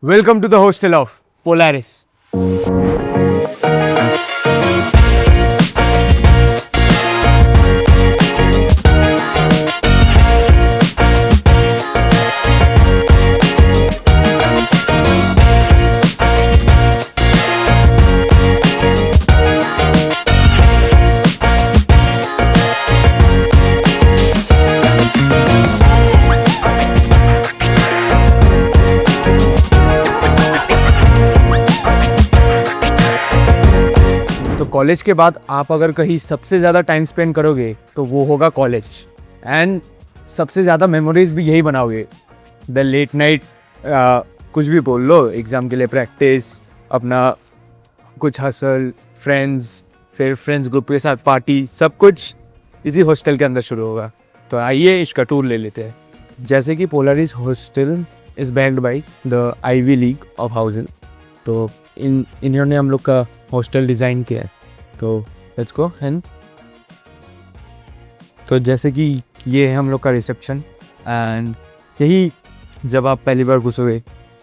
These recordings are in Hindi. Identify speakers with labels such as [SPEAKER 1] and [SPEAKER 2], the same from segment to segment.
[SPEAKER 1] Welcome to the hostel of Polaris. तो कॉलेज के बाद आप अगर कहीं सबसे ज़्यादा टाइम स्पेंड करोगे तो वो होगा कॉलेज, एंड सबसे ज़्यादा मेमोरीज भी यही बनाओगे। द लेट नाइट कुछ भी बोल लो, एग्ज़ाम के लिए प्रैक्टिस, अपना कुछ हसल, फ्रेंड्स, फिर फ्रेंड्स ग्रुप के साथ पार्टी, सब कुछ इसी हॉस्टल के अंदर शुरू होगा। तो आइए इसका टूर ले लेते हैं। जैसे कि Polaris hostel is backed by the Ivy League of housing, तो इन्होंने हम लोग का हॉस्टल डिज़ाइन किया है। तो लेट्स गो। एंड तो जैसे कि ये है हम लोग का रिसेप्शन, एंड यही जब आप पहली बार घुसोगे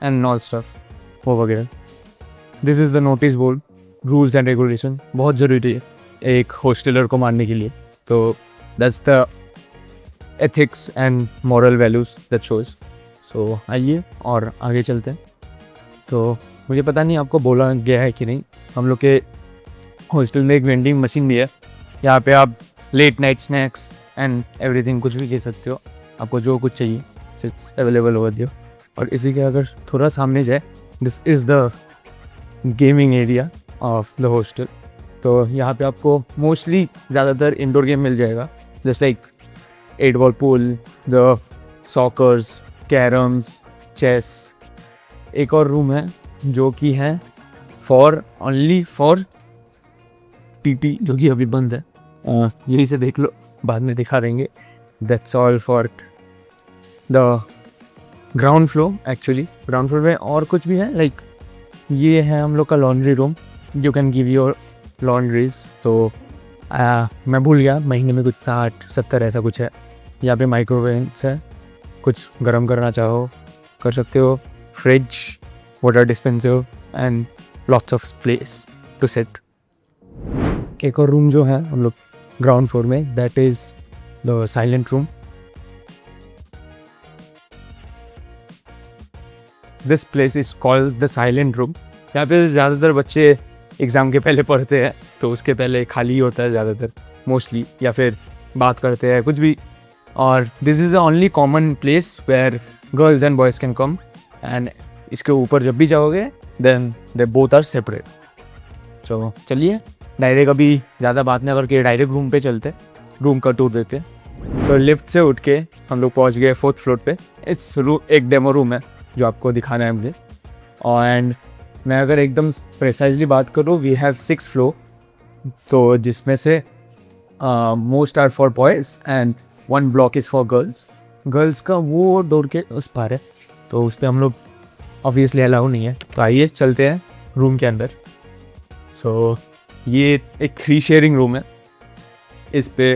[SPEAKER 1] एंड ऑल स्टफ वो वगैरह। This is the notice board, rules and regulation, बहुत ज़रूरी है एक हॉस्टलर को मानने के लिए। तो that's the ethics and moral values that shows. So आइए और आगे चलते हैं। तो मुझे पता नहीं आपको बोला गया है कि नहीं, हम लोग के हॉस्टल में एक वेंडिंग मशीन भी है। यहाँ पे आप late night snacks and everything कुछ भी ले सकते हो, आपको जो कुछ चाहिए इट्स अवेलेबल ओवर देयर। और इसी के अगर थोड़ा सामने जाए, this is the gaming area of the hostel. तो यहाँ पे आपको मोस्टली ज़्यादातर इंडोर गेम मिल जाएगा, just like 8 ball pool, the soccers, carroms, chess. एक और रूम है जो कि है ओनली फॉर टीटी, जो कि अभी बंद है। यहीं से देख लो, बाद में दिखा देंगे। That's all for the ground floor. Actually ground floor में और कुछ भी है, लाइक ये है हम लोग का laundry room, you can give your laundries. तो मैं भूल गया, महीने में कुछ 60-70 ऐसा कुछ है। यहाँ पे माइक्रोवेव्स है, कुछ गर्म करना चाहो कर सकते हो, fridge, water dispenser and lots of space to sit. एक और रूम जो है हम लोग ग्राउंड फ्लोर में, that is the silent room. This place is called the silent room. यहाँ पे ज़्यादातर बच्चे एग्ज़ाम के पहले पढ़ते हैं, तो उसके पहले खाली होता है ज़्यादातर मोस्टली, या फिर बात करते हैं कुछ भी। और this is the only common place where girls and boys can come. And इसके ऊपर जब भी जाओगे then they both are separate. तो चलिए डायरेक्ट अभी ज़्यादा बात ना करके डायरेक्ट रूम पे चलते, रूम का टूर देते। सो लिफ्ट से उठ के हम लोग पहुंच गए 4th फ्लोर पे। एक डेमो रूम है जो आपको दिखाना है मुझे। एंड मैं अगर एकदम प्रिसाइजली बात करूँ, वी हैव 6 फ्लोर, तो जिसमें से most are for boys and 1 block is for girls. Girls का वो डोर के उस पार है, तो उस पर हम लोग ऑब्वियसली अलाउ नहीं है। तो आइए चलते हैं रूम के अंदर। सो ये एक 3 शेयरिंग रूम है, इस पे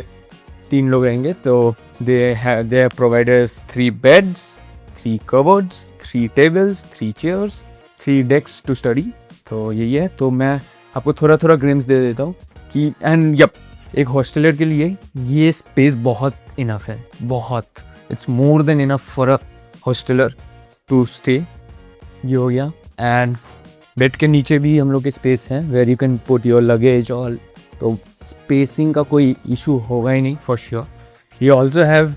[SPEAKER 1] 3 लोग रहेंगे। तो they providers 3 beds, 3 cupboards, 3 tables, 3 chairs, 3 desk to study. तो यही है। तो मैं आपको थोड़ा थोड़ा ग्लिम्स दे देता हूँ कि एक हॉस्टलर के लिए ये स्पेस बहुत इनफ है, बहुत, it's more than enough for a hosteller to stay. ये हो गया। एंड बेड के नीचे भी हम लोग के स्पेस है where you can put your luggage all, तो स्पेसिंग का कोई इशू होगा ही नहीं for sure. You also have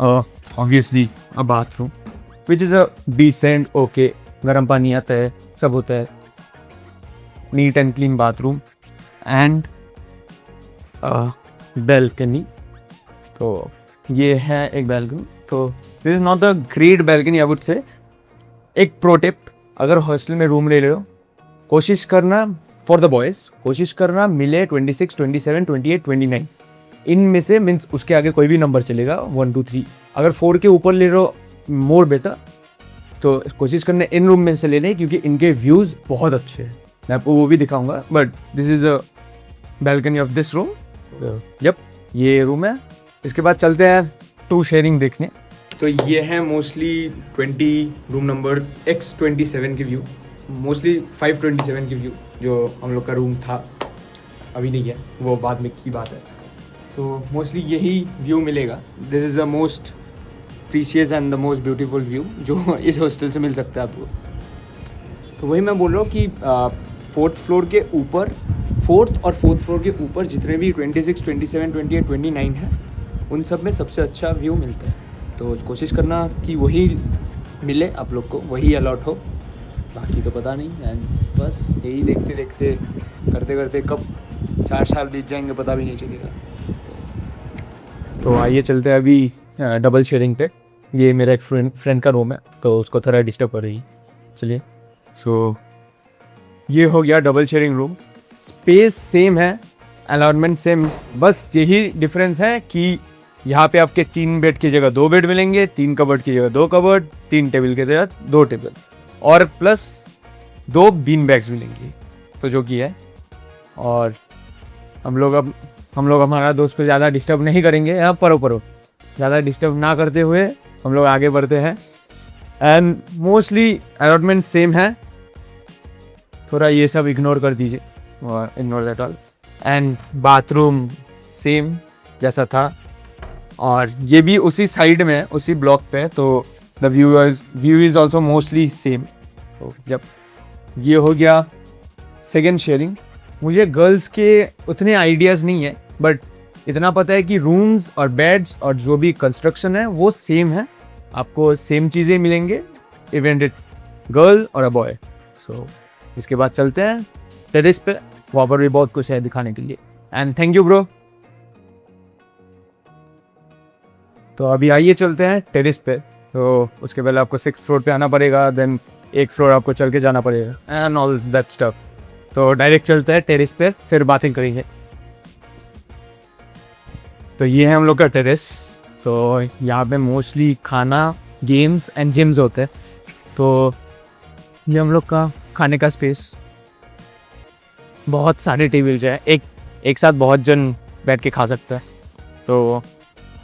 [SPEAKER 1] obviously a bathroom which is a decent, okay, गर्म पानी आता है, सब होता है, neat and clean bathroom and balcony. तो ये है एक बैल्कनी। तो this is not a great balcony I would say. एक प्रो टिप, अगर हॉस्टल में रूम ले रहे हो, कोशिश करना फॉर द बॉयज़, कोशिश करना मिले 26, 27, 28, 29 इनमें से, मीन्स उसके आगे कोई भी नंबर चलेगा, 1, 2, 3। अगर 4 के ऊपर ले रहे हो मोर बेटर, तो कोशिश करना इन रूम में से लेने, क्योंकि इनके व्यूज़ बहुत अच्छे हैं। मैं आपको वो भी दिखाऊंगा, but this is a balcony of this room. ये रूम है। इसके बाद चलते हैं 2 शेयरिंग देखने। तो ये है मोस्टली 20 रूम नंबर X27 के व्यू, मोस्टली 527 के व्यू जो हम लोग का रूम था, अभी नहीं है, वो बाद में की बात है। तो मोस्टली यही व्यू मिलेगा। This is the most precious and the most beautiful view जो इस हॉस्टल से मिल सकता है आपको। तो वही मैं बोल रहा हूँ कि फोर्थ और फोर्थ फ्लोर के ऊपर जितने भी 26, 27, 28, 29 है, उन सब में सबसे अच्छा व्यू मिलता है। तो कोशिश करना कि वही मिले आप लोग को, वही अलॉट हो, बाकी तो पता नहीं। एंड बस यही देखते देखते करते करते कब 4 साल बीत जाएंगे पता भी नहीं चलेगा। तो आइए चलते हैं अभी डबल शेयरिंग पे। ये मेरा एक फ्रेंड का रूम है, तो उसको थोड़ा डिस्टर्ब कर रही है, चलिए। सो ये हो गया double sharing room. Space same है, अलॉटमेंट सेम, बस यही डिफरेंस है कि यहाँ पे आपके 3 बेड की जगह 2 बेड मिलेंगे, 3 कबर्ड की जगह 2 कबर्ड, 3 टेबल की जगह 2 टेबल, और प्लस 2 बीन बैग्स मिलेंगी, तो जो कि है। और हम लोग हमारा दोस्त को ज़्यादा डिस्टर्ब नहीं करेंगे, यहाँ परो ज़्यादा डिस्टर्ब ना करते हुए हम लोग आगे बढ़ते हैं। एंड मोस्टली अलॉटमेंट सेम है, थोड़ा ये सब इग्नोर कर दीजिए, और ignore that all. And bathroom same जैसा था, और ये भी उसी साइड में है, उसी ब्लॉक पे, तो the view is also mostly same. तो जब ये हो गया सेकेंड शेयरिंग। मुझे गर्ल्स के उतने आइडियाज़ नहीं है, बट इतना पता है कि रूम्स और बेड्स और जो भी कंस्ट्रक्शन है वो सेम है, आपको सेम चीज़ें मिलेंगे, इवन इट गर्ल और अ बॉय। सो इसके बाद चलते हैं टेरेस पे, वहाँ पर भी बहुत कुछ है दिखाने के लिए। And thank you bro. तो अभी आइए चलते हैं टेरेस पे। तो उसके पहले आपको 6th फ्लोर पे आना पड़ेगा, देन 1 फ्लोर आपको चल के जाना पड़ेगा एंड ऑल दैट स्टफ। तो डायरेक्ट चलते हैं टेरेस पे, फिर बातें करेंगे। तो ये है हम लोग का टेरेस। तो यहाँ पे मोस्टली खाना, गेम्स एंड जिम्स होते हैं। तो ये हम लोग का खाने का स्पेस, बहुत सारे टेबल्स हैं, एक साथ बहुत जन बैठ के खा सकता है। तो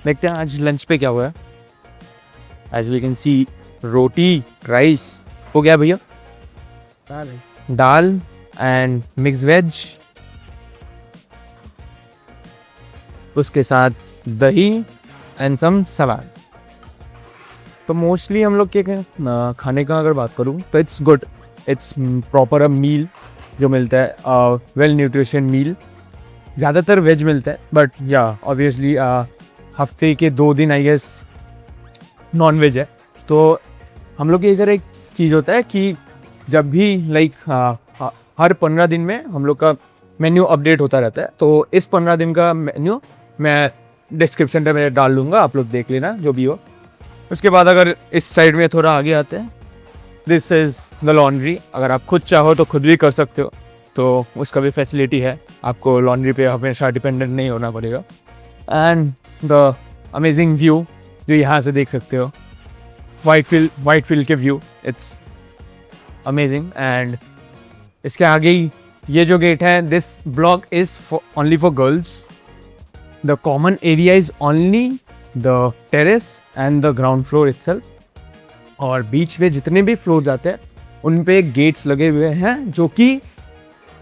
[SPEAKER 1] देखते हैं आज लंच पे क्या हुआ है। एज वी कैन सी, रोटी, राइस हो गया भैया, दाल एंड मिक्स वेज, उसके साथ दही एंड सम सलाद। तो मोस्टली हम लोग के खाने का अगर बात करूँ तो इट्स गुड, इट्स प्रॉपर अ मील जो मिलता है, वेल न्यूट्रिशन मील। ज़्यादातर वेज मिलता है, बट या ऑब्वियसली हफ्ते के 2 दिन आई गेस नॉन वेज है। तो हम लोग के इधर एक चीज़ होता है कि जब भी लाइक हर 15 दिन में हम लोग का मेन्यू अपडेट होता रहता है। तो इस 15 दिन का मेन्यू मैं डिस्क्रिप्शन में डाल दूँगा, आप लोग देख लेना जो भी हो। उसके बाद अगर इस साइड में थोड़ा आगे आते हैं, दिस इज़ द लॉन्ड्री। अगर आप खुद चाहो तो खुद भी कर सकते हो, तो उसका भी फैसिलिटी है, आपको लॉन्ड्री पे हमेशा डिपेंडेंट नहीं होना पड़ेगा। एंड द अमेजिंग व्यू जो यहाँ से देख सकते हो, वाइट फील्ड के व्यू, इट्स अमेजिंग। एंड इसके आगे ही ये जो गेट है, this block is only for girls. The common area is only the terrace and the ground floor itself. और बीच में जितने भी फ्लोर जाते हैं उन पे गेट्स लगे हुए हैं जो कि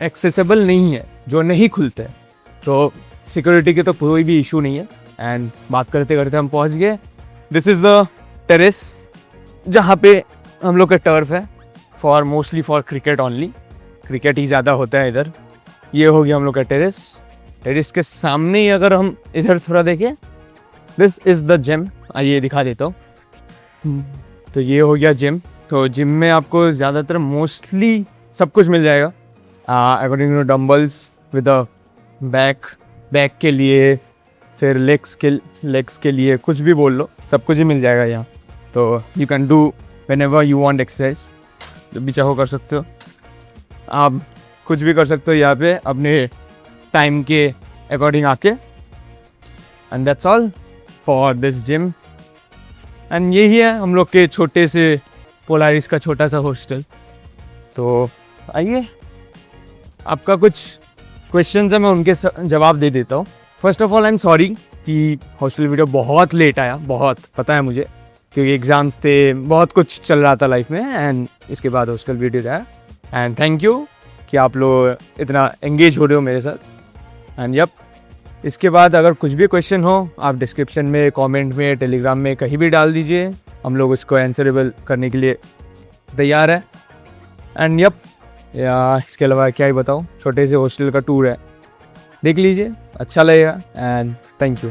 [SPEAKER 1] एक्सेसिबल नहीं है, जो नहीं खुलते हैं। तो सिक्योरिटी के तो कोई भी इशू नहीं है। एंड बात करते करते हम पहुंच गए। दिस इज़ द टेरेस जहाँ पे हम लोग का टर्फ है, for mostly for cricket only, cricket ही ज़्यादा होता है इधर। ये हो गया हम लोग का टेरेस। टेरेस के सामने ही अगर हम इधर थोड़ा देखें, दिस इज़ द जिम, आइए दिखा देता हूँ। तो ये हो गया जिम। तो जिम में आपको ज़्यादातर मोस्टली सब कुछ मिल जाएगा, according to dumbbells with a back के लिए, फिर लेग्स के लिए, कुछ भी बोल लो, सब कुछ ही मिल जाएगा यहाँ। तो you can do whenever you want exercise, जब भी चाहो कर सकते हो। आप कुछ भी कर सकते हो यहाँ पे अपने टाइम के अकॉर्डिंग आके। And that's all for this gym. And यही है हम लोग के छोटे से पोलारिस का छोटा सा हॉस्टल। तो आइए, आपका कुछ क्वेश्चंस है, मैं उनके जवाब दे देता हूँ। First of all I am sorry कि हॉस्टल वीडियो बहुत लेट आया, बहुत पता है मुझे, क्योंकि एग्ज़ाम्स थे, बहुत कुछ चल रहा था लाइफ में, एंड इसके बाद हॉस्टल वीडियो था। एंड थैंक यू कि आप लोग इतना एंगेज हो रहे हो मेरे साथ। एंड यप, इसके बाद अगर कुछ भी क्वेश्चन हो आप डिस्क्रिप्शन में, कमेंट में, टेलीग्राम में कहीं भी डाल दीजिए, हम लोग उसको आंसरेबल करने के लिए तैयार है। एंड यप, या इसके अलावा क्या ही बताऊँ, छोटे से हॉस्टल का टूर है, देख लीजिए, अच्छा लगेगा। And thank you.